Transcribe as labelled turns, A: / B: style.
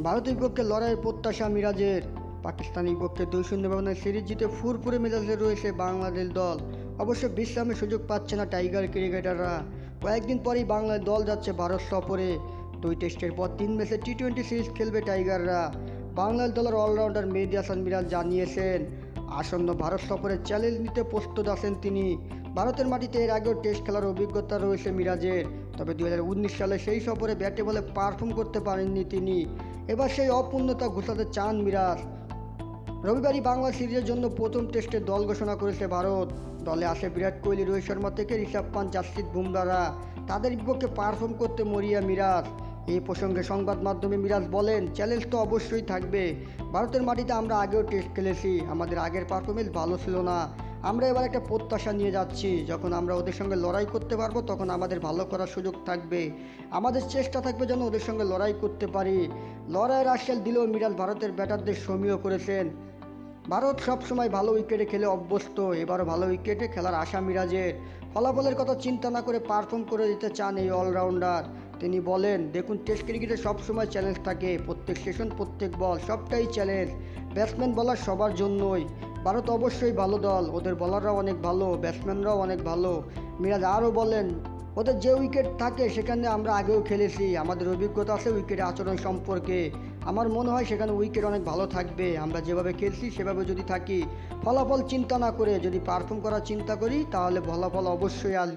A: ভারতের বিপক্ষে লড়াইয়ের প্রত্যাশা মিরাজের। পাকিস্তানের বিপক্ষে 2-0 ব্যবধানে সিরিজ জিতে ফুরফুরে মেজাজে রয়েছে বাংলাদেশ দল। অবশ্য বিশ্রামের সুযোগ পাচ্ছে না টাইগার ক্রিকেটাররা। কয়েকদিন পরেই বাংলাদেশ দল যাচ্ছে ভারত সফরে। 2 টেস্টের পর 3 ম্যাচে টি-20 সিরিজ খেলবে টাইগাররা। বাংলাদেশ দলের অলরাউন্ডার মেহেদী হাসান মিরাজ জানিয়েছেন, আসন্ন ভারত সফরে চ্যালেঞ্জ নিতে প্রস্তুত আছেন তিনি। ভারতের মাটিতে এর আগেও টেস্ট খেলার অভিজ্ঞতা রয়েছে মিরাজের। তবে 2019 সালে সেই সফরে ব্যাটে বলে পারফর্ম করতে পারেননি তিনি। এবার সেই অপূর্ণতা ঘোষাতে চান মিরাজ। রবিবারই বাংলা সিরিজের জন্য প্রথম টেস্টে দল ঘোষণা করেছে ভারত। দলে আসে বিরাট কোহলি, রোহিত শর্মা থেকে ঋষভ পান্থ, জাসপ্রীত বুমরারা। তাদের বিপক্ষে পারফর্ম করতে মরিয়া মিরাজ। এই প্রসঙ্গে সংবাদ মাধ্যমে মিরাজ বলেন, চ্যালেঞ্জ তো অবশ্যই থাকবে। ভারতের মাটিতে আমরা আগেও টেস্ট খেলেছি, আমাদের আগের পারফরমেন্স ভালো ছিল না। আমরা এবার একটা প্রত্যাশা নিয়ে যাচ্ছি, যখন আমরা ওদের সঙ্গে লড়াই করতে পারবো তখন আমাদের ভালো করার সুযোগ থাকবে। আমাদের চেষ্টা থাকবে যেন ওদের সঙ্গে লড়াই করতে পারি। লড়াইয়ের আশ্বাস দিলেও মিরাজ ভারতের ব্যাটারদের সমীহ করেছেন। ভারত সবসময় ভালো উইকেটে খেলে অভ্যস্ত, এবারও ভালো উইকেটে খেলার আশা মিরাজের। ফলাফলের কথা চিন্তা না করে পারফর্ম করে দিতে চান এই অলরাউন্ডার। তিনি বলেন, দেখুন, টেস্ট ক্রিকেটে সবসময় চ্যালেঞ্জ থাকে, প্রত্যেক সেশন, প্রত্যেক বল সবটাই চ্যালেঞ্জ। ব্যাটসম্যান বলার সবার জন্যই। ভারত অবশ্যই ভালো দল, ওদের বলাররাও অনেক ভালো, ব্যাটসম্যানরাও অনেক ভালো। মিরাজ আরও বলেন, ওদের যে উইকেট থাকে সেখানে আমরা আগেও খেলেছি, আমাদের অভিজ্ঞতা আছে উইকেটের আচরণ সম্পর্কে। আমার মনে হয় সেখানে উইকেট অনেক ভালো থাকবে। আমরা যেভাবে খেলছি সেভাবে যদি থাকি, ফলাফল চিন্তা না করে যদি পারফর্ম করার চিন্তা করি, তাহলে ফলাফল অবশ্যই আসবে।